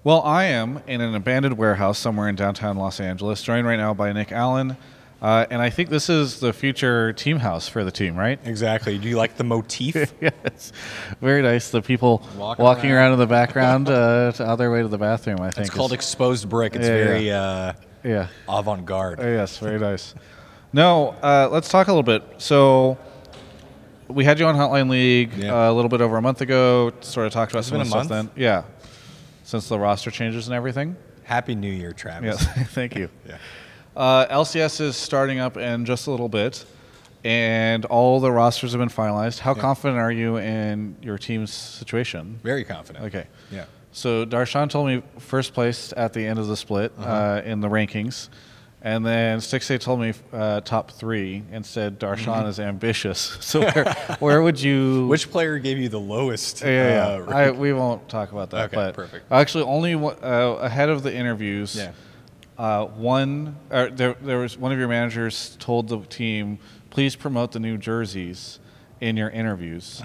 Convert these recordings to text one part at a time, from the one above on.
Well, I am in an abandoned warehouse somewhere in downtown Los Angeles, joined right now by Nick Allen. And I think this is the future team house for the team, right? Exactly. Do you like the motif? Yeah, it's very nice. The people walking around in the background on their way to the bathroom, I think. It's called exposed brick. It's very avant-garde. Yes, very nice. No, let's talk a little bit. So we had you on Hotline League a little bit over a month ago, sort of talked about some of the stuff then. Yeah. Since the roster changes and everything. Happy New Year, Travis. Yes, thank you. LCS is starting up in just a little bit, and all the rosters have been finalized. How confident are you in your team's situation? Very confident. Okay. Yeah. So Darshan told me first place at the end of the split in the rankings. And then Stixay told me top 3 and said Darshan is ambitious. So where would you... Which player gave you the lowest? We won't talk about that. Okay, but perfect. Actually, only ahead of the interviews, there was one of your managers told the team, please promote the new jerseys in your interviews.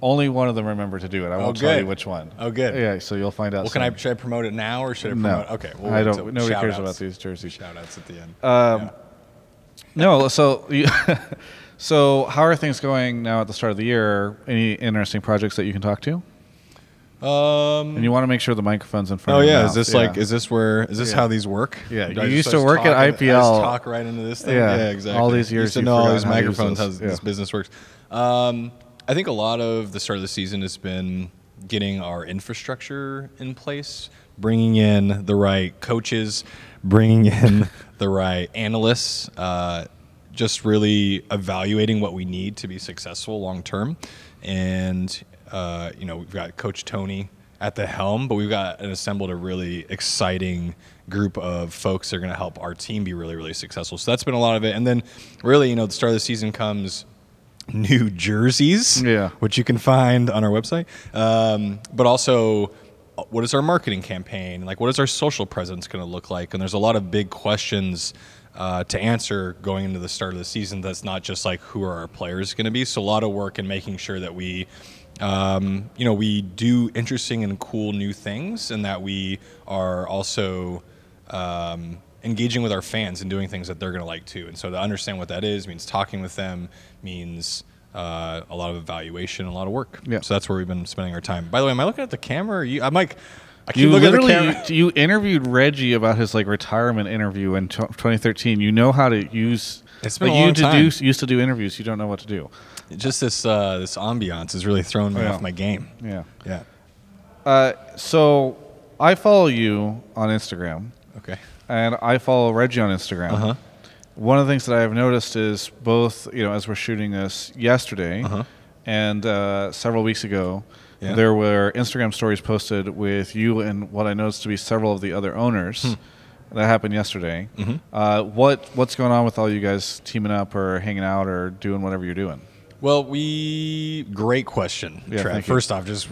Only one of them remembered to do it. I won't tell you which one. Oh, good. Yeah, so you'll find out. Well, should I promote it now or should I promote it? Okay. I don't. Nobody cares about these jerseys. Shout-outs at the end. No, so how are things going now at the start of the year? Any interesting projects that you can talk to? And you want to make sure the microphone's in front of you. Is this how these work? Yeah, you used to work at IPL. I just talk right into this thing? Yeah, exactly. All these years used to know all these microphones, how this business works. I think a lot of the start of the season has been getting our infrastructure in place, bringing in the right coaches, bringing in the right analysts, just really evaluating what we need to be successful long term. And we've got Coach Tony at the helm, but we've got assembled a really exciting group of folks that are going to help our team be really, really successful. So that's been a lot of it. And then really, the start of the season comes new jerseys, which you can find on our website. But also, what is our marketing campaign? Like, what is our social presence going to look like? And there's a lot of big questions to answer going into the start of the season. That's not just like, who are our players going to be? So a lot of work in making sure that we we do interesting and cool new things, and that we are also engaging with our fans and doing things that they're going to like too. And so to understand what that is means talking with them, means a lot of evaluation, a lot of work. Yeah. So that's where we've been spending our time. By the way, am I looking at the camera? I'm like, I keep looking at the camera. You interviewed Reggie about his retirement interview in 2013. You know how to use. It's been a long time. Used to do interviews. You don't know what to do. Just this ambiance is really throwing me off my game. Yeah. So I follow you on Instagram. Okay. And I follow Reggie on Instagram. One of the things that I have noticed is both, as we're shooting this yesterday and several weeks ago, there were Instagram stories posted with you and what I noticed to be several of the other owners. That happened yesterday. What's going on with all you guys teaming up or hanging out or doing whatever you're doing? Well, great question, Trev. First off, just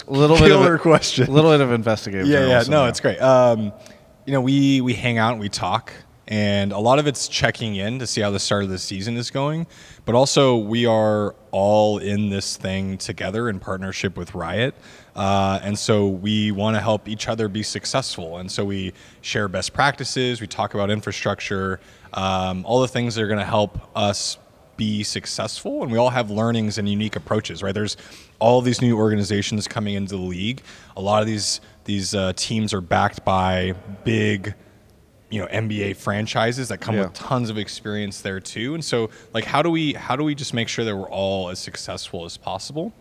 little killer question. A little bit of investigative. No, it's great. We hang out and we talk, and a lot of it's checking in to see how the start of the season is going. But also, we are all in this thing together in partnership with Riot, and so we want to help each other be successful. And so we share best practices. We talk about infrastructure, all the things that are going to help us be successful, and we all have learnings and unique approaches, right? There's all these new organizations coming into the league. A lot of these teams are backed by big, NBA franchises that come with tons of experience there too. And so, how do we just make sure that we're all as successful as possible?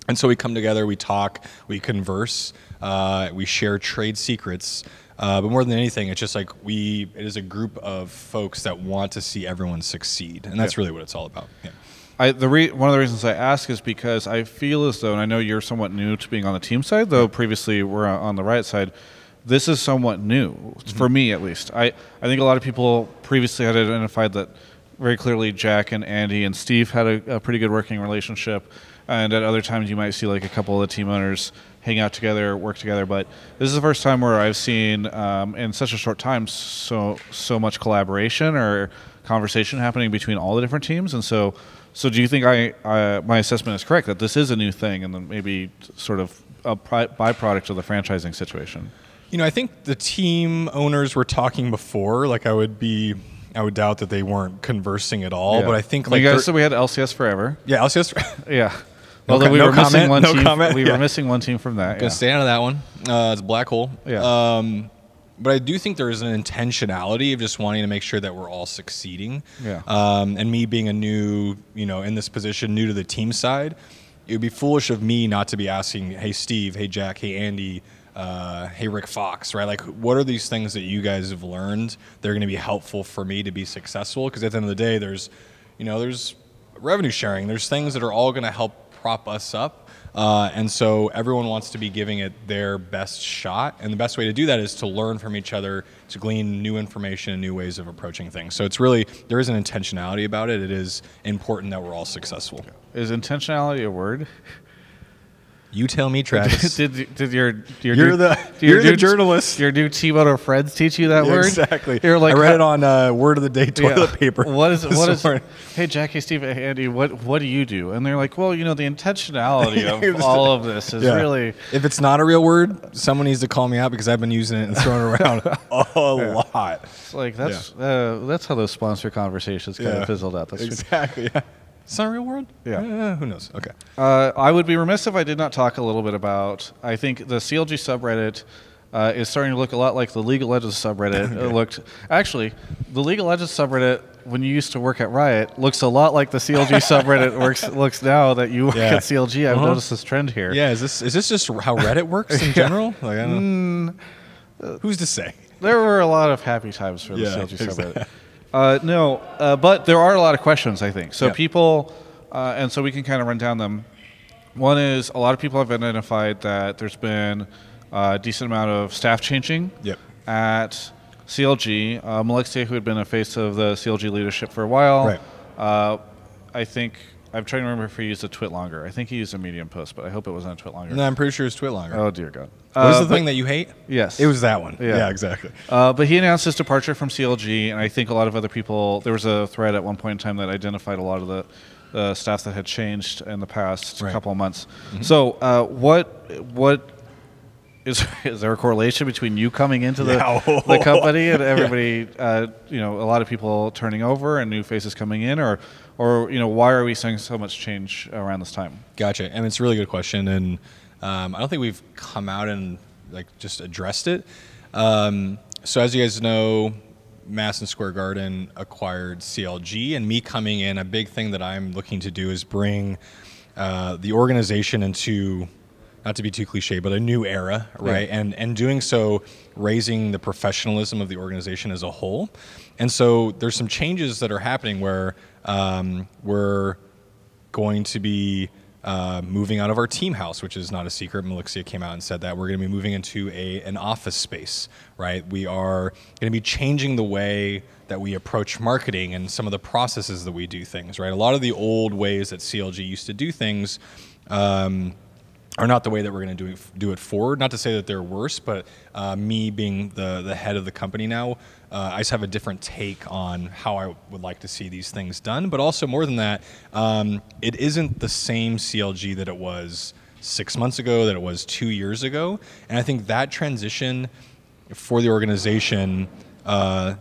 And so we come together, we talk, we converse, we share trade secrets. But more than anything, it's just it is a group of folks that want to see everyone succeed, and that's really what it's all about. One of the reasons I ask is because I feel as though, and I know you're somewhat new to being on the team side, though previously we're on the Riot side. This is somewhat new, for me at least. I think a lot of people previously had identified that very clearly Jack and Andy and Steve had a pretty good working relationship, and at other times you might see a couple of the team owners hang out together, work together. But this is the first time where I've seen in such a short time so much collaboration or conversation happening between all the different teams. And so do you think my assessment is correct that this is a new thing and then maybe sort of a byproduct of the franchising situation? I think the team owners were talking before. Like I would doubt that they weren't conversing at all. Yeah. But I think like you guys said we had LCS forever. Yeah, LCS. Yeah. Well, we were missing one team. We were missing one team from that. Gonna stay out of that one. It's Black Hole. Yeah. But I do think there is an intentionality of just wanting to make sure that we're all succeeding. Yeah. And me being a new, in this position, new to the team side, it would be foolish of me not to be asking, hey, Steve, hey, Jack, hey, Andy, hey, Rick Fox, right? Like, what are these things that you guys have learned that are going to be helpful for me to be successful? Because at the end of the day, there's revenue sharing. There's things that are all going to help prop us up. And so everyone wants to be giving it their best shot. And the best way to do that is to learn from each other, to glean new information and new ways of approaching things. So it's really, there is an intentionality about it. It is important that we're all successful. Is intentionality a word? You tell me, Travis. Did you're the journalist. Your new team owner friends teach you that word? Exactly. You're like, I read it on Word of the Day toilet paper. What is? Hey, Jack, hey, Steve, hey, Andy, what do you do? And they're like, well, the intentionality of all of this is really. If it's not a real word, someone needs to call me out because I've been using it and throwing it around a lot. It's like that's how those sponsor conversations kind of fizzled out. That's exactly. Yeah. It's not a real word? Yeah. Who knows? Okay. I would be remiss if I did not talk a little bit about, I think the CLG subreddit is starting to look a lot like the League of Legends subreddit. The League of Legends subreddit, when you used to work at Riot, looks a lot like the CLG subreddit looks now that you work at CLG. I've noticed this trend here. Yeah, is this just how Reddit works in general? Like, I don't know. Who's to say? There were a lot of happy times for the CLG subreddit. But there are a lot of questions, I think. So people, and so we can kind of run down them. One is a lot of people have identified that there's been a decent amount of staff changing at CLG. Alexia, who had been a face of the CLG leadership for a while, I think, I'm trying to remember if he used a twit longer. I think he used a Medium post, but I hope it wasn't a twit longer. No, I'm pretty sure it's twit longer. Oh, dear God. What was the thing that you hate? Yes. It was that one. Yeah, exactly. But he announced his departure from CLG, and I think a lot of other people, there was a thread at one point in time that identified a lot of the staff that had changed in the past couple of months. Mm-hmm. So what is there a correlation between you coming into the company and everybody, a lot of people turning over and new faces coming in, or why are we seeing so much change around this time? Gotcha. And it's a really good question, and I don't think we've come out and just addressed it. So as you guys know, Madison Square Garden acquired CLG, and me coming in, a big thing that I'm looking to do is bring the organization into, not to be too cliche, but a new era, right? Yeah. And doing so, raising the professionalism of the organization as a whole. And so there's some changes that are happening where we're going to be moving out of our team house, which is not a secret. Melixia came out and said that. We're going to be moving into an office space, right? We are going to be changing the way that we approach marketing and some of the processes that we do things, right? A lot of the old ways that CLG used to do things are not the way that we're going to do it forward. Not to say that they're worse, but me being the head of the company now, I just have a different take on how I would like to see these things done. But also more than that, it isn't the same CLG that it was 6 months ago, that it was 2 years ago. And I think that transition for the organization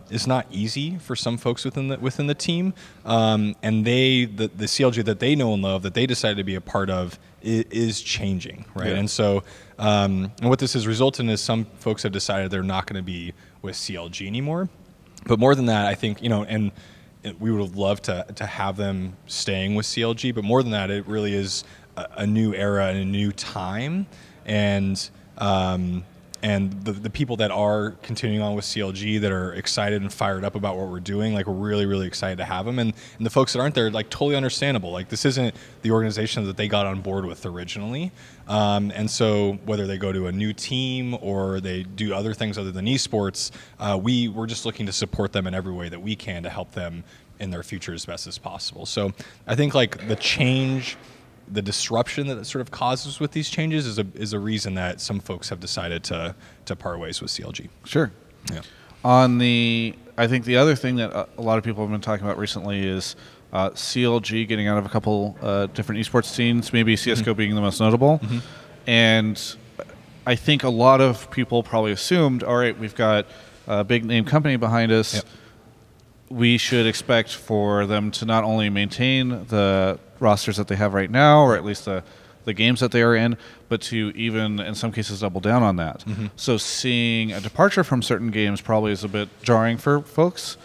is not easy for some folks within the team. And the CLG that they know and love, that they decided to be a part of, is changing, right? Yeah. And so and what this has resulted in is some folks have decided they're not going to be with CLG anymore. But more than that, I think, and we would have loved to have them staying with CLG, but more than that, it really is a new era and a new time. And the people that are continuing on with CLG, that are excited and fired up about what we're doing, we're really, really excited to have them. And the folks that aren't there, totally understandable. This isn't the organization that they got on board with originally. And so whether they go to a new team or they do other things other than esports, we're just looking to support them in every way that we can to help them in their future as best as possible. So I think the change, the disruption that it sort of causes with these changes is a reason that some folks have decided to part ways with CLG. Sure. Yeah. I think the other thing that a lot of people have been talking about recently is CLG getting out of a couple different esports scenes, maybe CSGO being the most notable. Mm-hmm. And I think a lot of people probably assumed, all right, we've got a big name company behind us. Yep. We should expect for them to not only maintain the rosters that they have right now, or at least the games that they are in, but to even, in some cases, double down on that. Mm-hmm. So seeing a departure from certain games probably is a bit jarring for folks.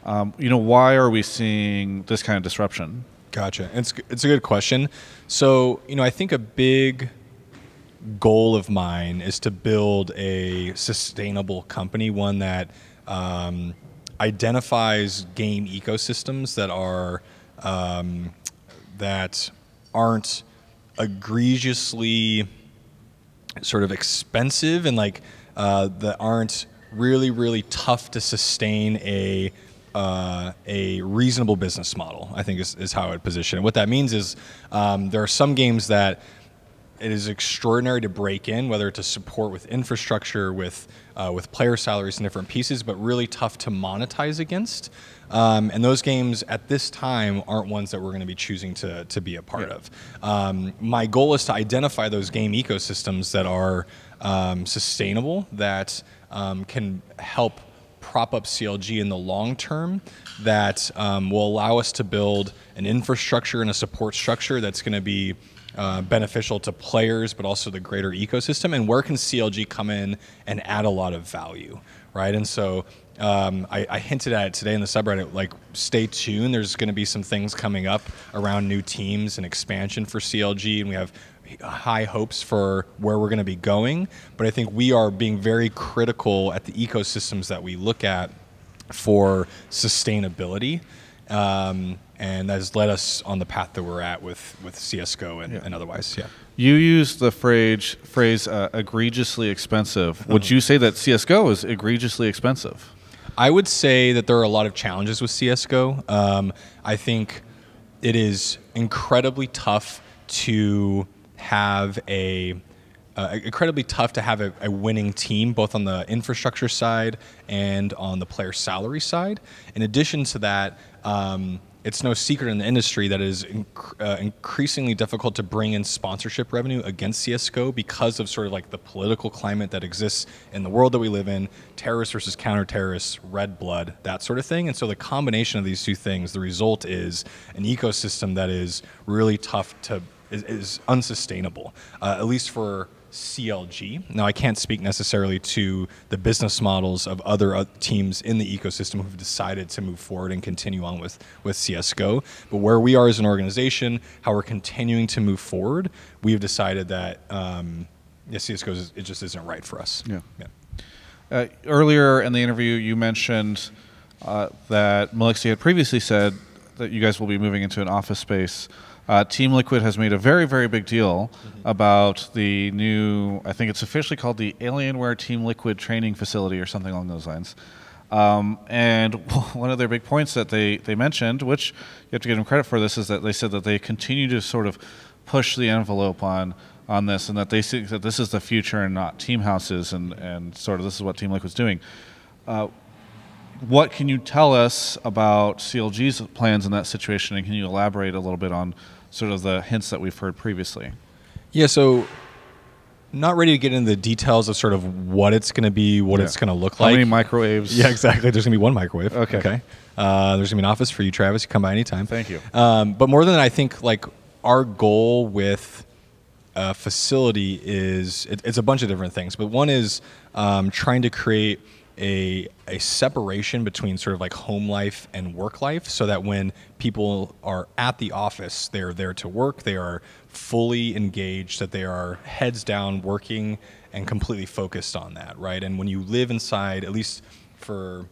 Why are we seeing this kind of disruption? Gotcha. It's a good question. So, I think a big goal of mine is to build a sustainable company, one that identifies game ecosystems that aren't egregiously sort of expensive and that aren't really, really tough to sustain a reasonable business model, I think is how I would position it. What that means is there are some games that it is extraordinary to break in, whether to support with infrastructure, with player salaries and different pieces, but really tough to monetize against. And those games at this time aren't ones that we're going to be choosing to be a part of. My goal is to identify those game ecosystems that are sustainable, that can help prop up CLG in the long term, that will allow us to build an infrastructure and a support structure that's going to be beneficial to players, but also the greater ecosystem. And where can CLG come in and add a lot of value, right? And so I hinted at it today in the subreddit, stay tuned. There's going to be some things coming up around new teams and expansion for CLG, and we have high hopes for where we're going to be going. But I think we are being very critical at the ecosystems that we look at for sustainability. And that has led us on the path that we're at with CSGO and otherwise. Yeah. You used the phrase egregiously expensive. Would you say that CSGO is egregiously expensive? I would say that there are a lot of challenges with CSGO. I think it is incredibly tough to have a winning team, both on the infrastructure side and on the player salary side. In addition to that, it's no secret in the industry that it is increasingly difficult to bring in sponsorship revenue against CSGO because of sort of the political climate that exists in the world that we live in, terrorists versus counter-terrorists, red blood, that sort of thing. And so the combination of these two things, the result is an ecosystem that is really tough is unsustainable, at least for CLG. Now, I can't speak necessarily to the business models of other teams in the ecosystem who've decided to move forward and continue on with CSGO. But where we are as an organization, how we're continuing to move forward, we've decided that CSGO it just isn't right for us. Yeah. Earlier in the interview, you mentioned that Melixi had previously said that you guys will be moving into an office space. Team Liquid has made a very, very big deal about the new, I think it's officially called the Alienware Team Liquid Training Facility or something along those lines. And one of their big points that they mentioned, which you have to give them credit for this, is that they said that they continue to sort of push the envelope on this, and that they think that this is the future and not team houses, and sort of this is what Team Liquid's doing. What can you tell us about CLG's plans in that situation, and can you elaborate a little bit on sort of the hints that we've heard previously? Yeah, so not ready to get into the details of sort of what it's going to be, what it's going to look like. How many microwaves? Yeah, exactly. There's going to be one microwave. Okay. There's going to be an office for you, Travis. You come by anytime. Thank you. But more than that, I think our goal with a facility is, it's a bunch of different things. But one is trying to create a separation between sort of home life and work life, so that when people are at the office, they're there to work, they are fully engaged, that they are heads down working and completely focused on that, right? And when you live inside, at least for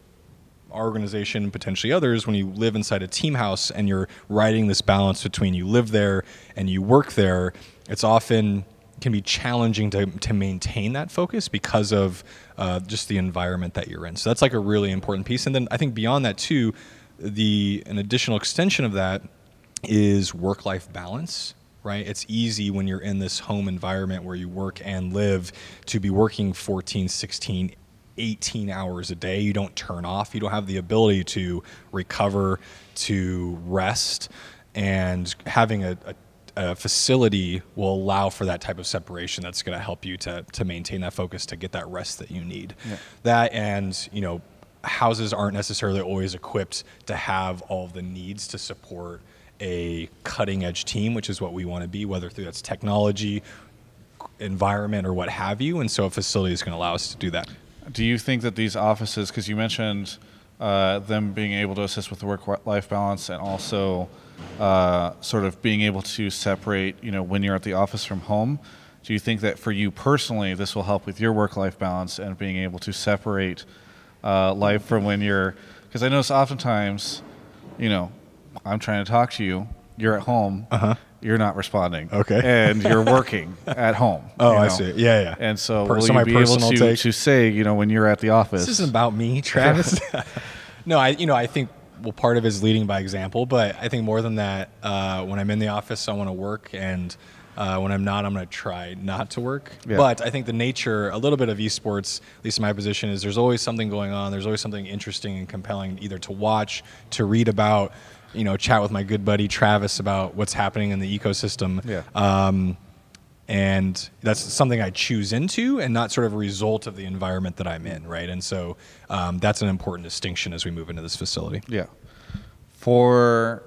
our organization, potentially others, when you live inside a team house and you're riding this balance between you live there and you work there, it's often can be challenging to maintain that focus because of just the environment that you're in. So that's a really important piece. And then I think beyond that too, an additional extension of that is work-life balance, right? It's easy when you're in this home environment where you work and live to be working 14, 16, 18 hours a day. You don't turn off. You don't have the ability to recover, to rest, and having a a facility will allow for that type of separation that's going to help you to maintain that focus, to get that rest that you need. Yeah. That, and houses aren't necessarily always equipped to have all of the needs to support a cutting edge team, which is what we want to be, whether through that's technology, environment, or what have you. And so a facility is going to allow us to do that. Do you think that these offices, because you mentioned them being able to assist with the work-life balance, and also sort of being able to separate, when you're at the office from home, do you think that for you personally, this will help with your work-life balance and being able to separate life from when you're, because I notice oftentimes, I'm trying to talk to you, you're at home, you're not responding. Okay. And you're working at home. Oh, I see. Yeah. And so will you be able to say, when you're at the office? This isn't about me, Travis. No, I think, part of it is leading by example, but I think more than that, when I'm in the office, I want to work, and when I'm not, I'm going to try not to work. Yeah. But I think the nature, a little bit of esports, at least in my position, is there's always something going on. There's always something interesting and compelling either to watch, to read about, chat with my good buddy Travis about what's happening in the ecosystem. Yeah. And that's something I choose into, and not sort of a result of the environment that I'm in, right? And so that's an important distinction as we move into this facility. Yeah. For,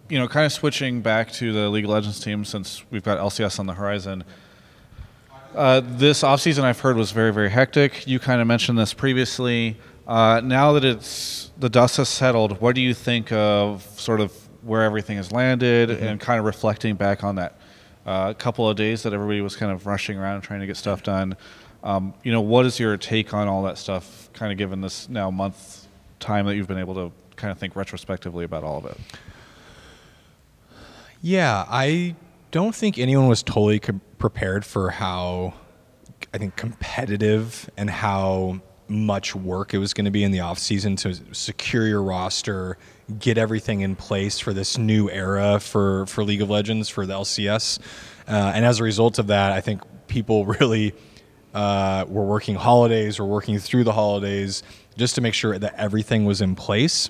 kind of switching back to the League of Legends team, since we've got LCS on the horizon, this offseason I've heard was very, very hectic. You kind of mentioned this previously. Now that the dust has settled, what do you think of sort of where everything has landed, and kind of reflecting back on that couple of days that everybody was kind of rushing around and trying to get stuff done? What is your take on all that stuff, kind of given this now month time that you've been able to kind of think retrospectively about all of it? Yeah, I don't think anyone was totally prepared for how, I think, competitive and how much work it was going to be in the offseason to secure your roster, get everything in place for this new era for League of Legends, for the LCS. And as a result of that, I think people really were working holidays, or working through the holidays, just to make sure that everything was in place.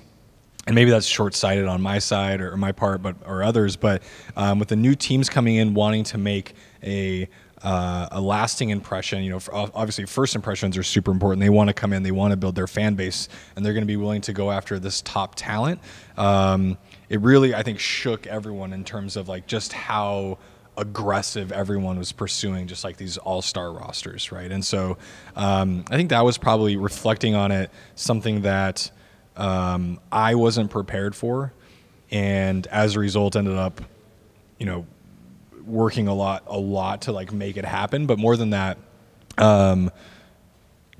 And maybe that's short-sighted on my side or my part, or others. But with the new teams coming in, wanting to make a lasting impression, obviously first impressions are super important. They want to come in, they want to build their fan base, and they're going to be willing to go after this top talent. It really, I think, shook everyone in terms of just how aggressive everyone was pursuing, just like these all-star rosters, right? And so I think that was probably, reflecting on it, something that I wasn't prepared for, and as a result ended up, working a lot to make it happen. But more than that,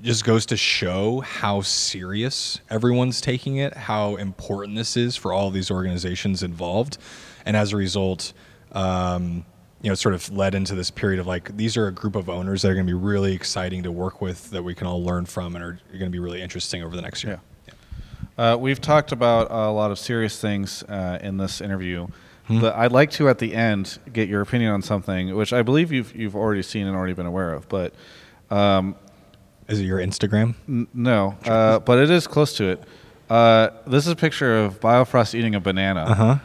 just goes to show how serious everyone's taking it, how important this is for all of these organizations involved. And as a result, sort of led into this period of these are a group of owners that are going to be really exciting to work with, that we can all learn from, and are going to be really interesting over the next year. Yeah. We've talked about a lot of serious things in this interview. But I'd like to, at the end, get your opinion on something, which I believe you've already seen and already been aware of. But is it your Instagram? No, but it is close to it. This is a picture of Biofrost eating a banana.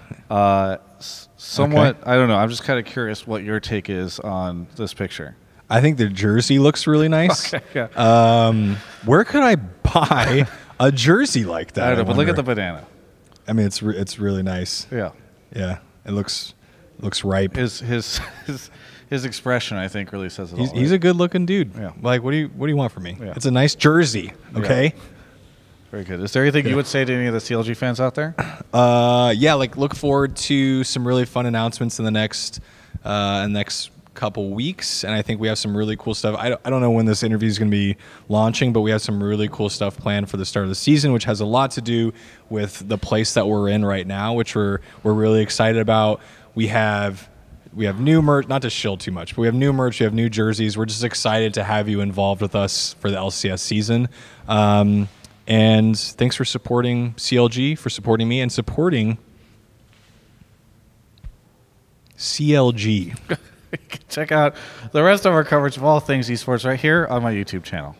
Somewhat, okay. I don't know. I'm just kind of curious what your take is on this picture. I think the jersey looks really nice. Okay, yeah. Where could I buy a jersey like that? I don't know, but look at the banana. I mean, it's really nice. Yeah. Yeah. It looks ripe. His expression, I think, really says it all. He's a good-looking dude. Yeah. What do you want from me? Yeah. It's a nice jersey. Okay. Yeah. Very good. Is there anything you would say to any of the CLG fans out there? Yeah. Look forward to some really fun announcements in the next couple weeks, and I think we have some really cool stuff. I don't know when this interview is going to be launching, but we have some really cool stuff planned for the start of the season, which has a lot to do with the place that we're in right now, which we're really excited about. We have new merch, not to shill too much, but we have new merch, we have new jerseys. We're just excited to have you involved with us for the LCS season. And thanks for supporting CLG, for supporting me, and supporting CLG. Check out the rest of our coverage of all things esports right here on my YouTube channel.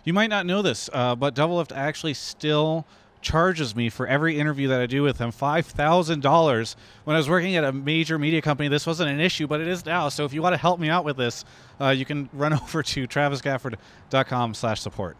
You might not know this, but Doublelift actually still charges me for every interview that I do with him $5,000. When I was working at a major media company, this wasn't an issue, but it is now. So if you want to help me out with this, you can run over to travisgafford.com/support.